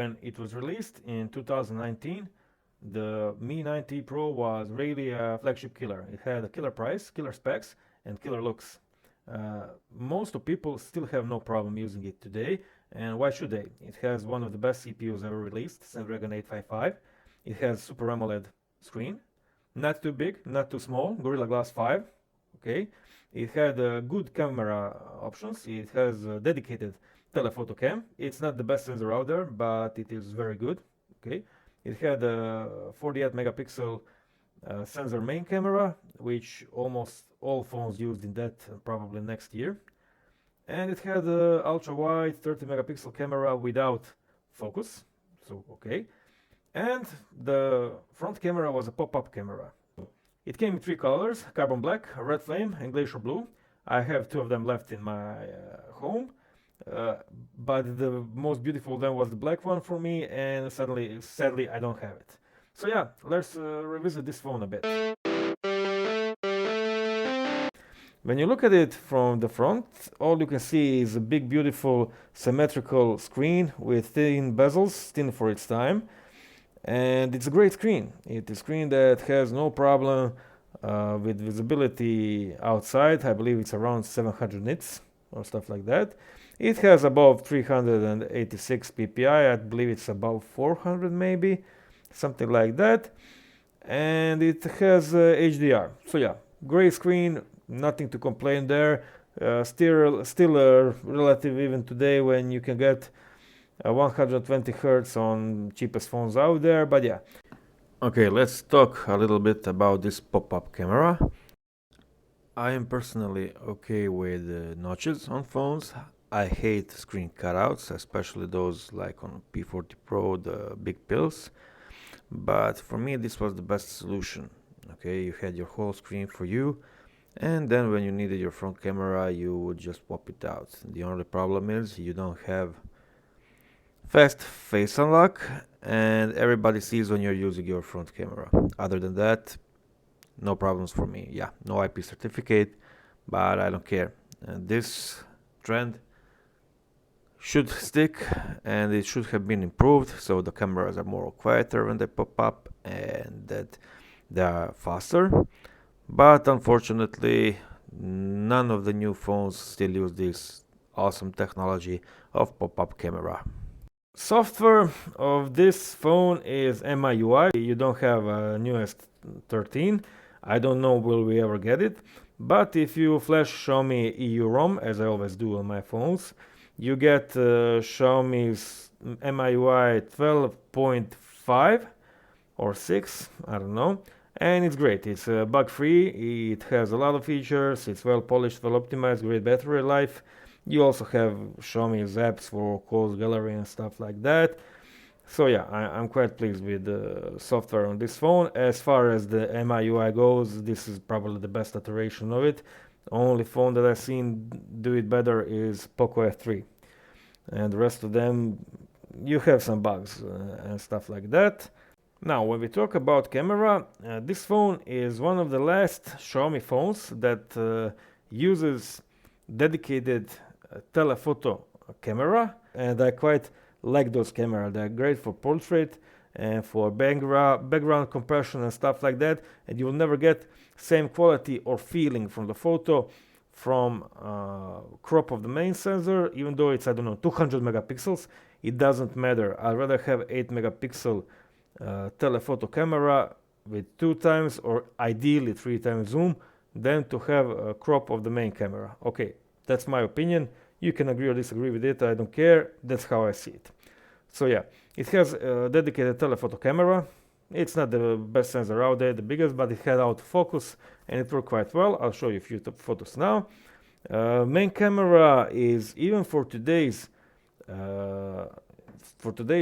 when it was released in 2019, the Mi 9T Pro was really a flagship killer. It had a killer price, killer specs, and killer looks. Most of people still have no problem using it today, and why should they? It has one of the best CPUs ever released, Snapdragon 855. It has Super AMOLED screen, not too big, not too small, Gorilla Glass 5. Okay, it had good camera options. It has a dedicated telephoto cam. It's not the best sensor out there, but it is very good. Okay, it had a 48 megapixel sensor main camera, which almost all phones used in that probably next year. And it had a ultra wide 30 megapixel camera without focus. So okay. And the front camera was a pop-up camera. It came in three colors: carbon black, red flame, and glacier blue. I have two of them left in my home, but the most beautiful then was the black one for me, and sadly, I don't have it. So yeah, let's revisit this phone a bit. When you look at it from the front, all you can see is a big, beautiful, symmetrical screen with thin bezels, thin for its time. And it's a great screen. It's a screen that has no problem with visibility outside. I believe it's around 700 nits or stuff like that. It has above 386 ppi. I believe it's above 400 maybe, something like that. And it has HDR. So yeah, great screen, nothing to complain there. Still relative even today when you can get 120 Hz on cheapest phones out there, but yeah. Okay, let's talk a little bit about this pop-up camera. I am personally okay with notches on phones. I hate screen cutouts, especially those like on P40 Pro, the big pills. But for me, this was the best solution. Okay, you had your whole screen for you, and then when you needed your front camera, you would just pop it out. The only problem is you don't have fast face unlock, and everybody sees when you're using your front camera. Other than that, no problems for me. Yeah, no IP certificate, but I don't care. And this trend should stick, and it should have been improved so the cameras are more quieter when they pop up and that they are faster. But unfortunately, none of the new phones still use this awesome technology of pop-up camera. Software of this phone is MIUI. You don't have a newest 13. I don't know will we ever get it, but if you flash Xiaomi EU ROM, as I always do on my phones, you get Xiaomi's MIUI 12.5 or 6, I don't know, and it's great. It's bug-free, it has a lot of features, it's well polished, well optimized, great battery life. You also have Xiaomi's apps for closed gallery and stuff like that. So yeah, I'm quite pleased with the software on this phone. As far as the MIUI goes, this is probably the best iteration of it. Only phone that I've seen do it better is Poco F3. And the rest of them, you have some bugs and stuff like that. Now, when we talk about camera, this phone is one of the last Xiaomi phones that uses dedicated telephoto camera, and I quite like those cameras. They're great for portrait and for background compression and stuff like that, and you will never get same quality or feeling from the photo from crop of the main sensor, even though it's, I don't know, 200 megapixels. It doesn't matter. I'd rather have 8 megapixel telephoto camera with 2 times or ideally 3 times zoom than to have a crop of the main camera. Okay, that's my opinion. You can agree or disagree with it, I don't care. That's how I see it. So yeah, it has a dedicated telephoto camera. It's not the best sensor out there, the biggest, but it had autofocus and it worked quite well. I'll show you a few photos now. Main camera is, even for today's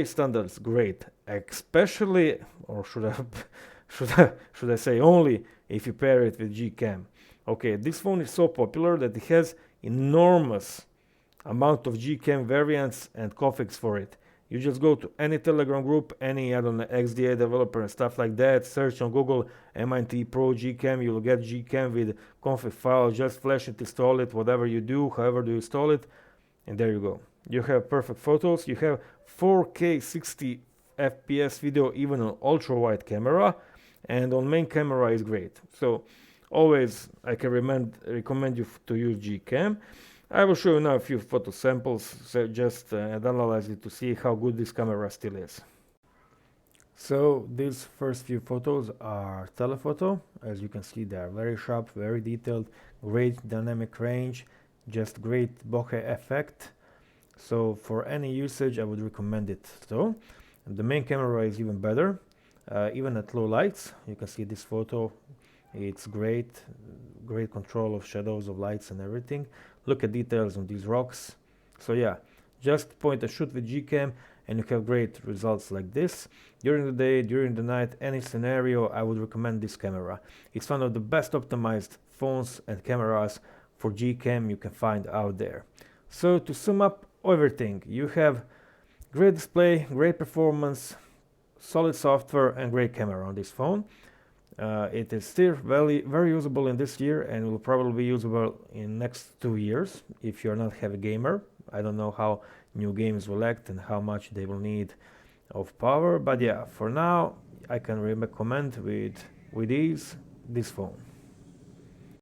standards, great. Especially, or should I say only if you pair it with Gcam. Okay, this phone is so popular that it has enormous amount of Gcam variants and configs for it. You just go to any Telegram group, any, I don't know, XDA developer and stuff like that, search on Google MIT Pro Gcam, you'll get Gcam with config file, just flash it, install it, whatever you do, however do you install it, and there you go. You have perfect photos, you have 4K 60 FPS video even on ultra wide camera, and on main camera is great. So always I can recommend you to use Gcam. I will show you now a few photo samples, so just analyze it to see how good this camera still is. So these first few photos are telephoto. As you can see, they are very sharp, very detailed, great dynamic range, just great bokeh effect. So for any usage, I would recommend it. So the main camera is even better, even at low lights. You can see this photo. It's great control of shadows, of lights and everything. Look at details on these rocks. So yeah, just point and shoot with Gcam and you have great results like this. During the day, during the night, any scenario, I would recommend this camera. It's one of the best optimized phones and cameras for Gcam you can find out there. So to sum up everything, you have great display, great performance, solid software and great camera on this phone. It is still very usable in this year and will probably be usable in next 2 years if you're not a heavy gamer. I don't know how new games will act and how much they will need of power, but yeah, for now I can recommend with ease this phone.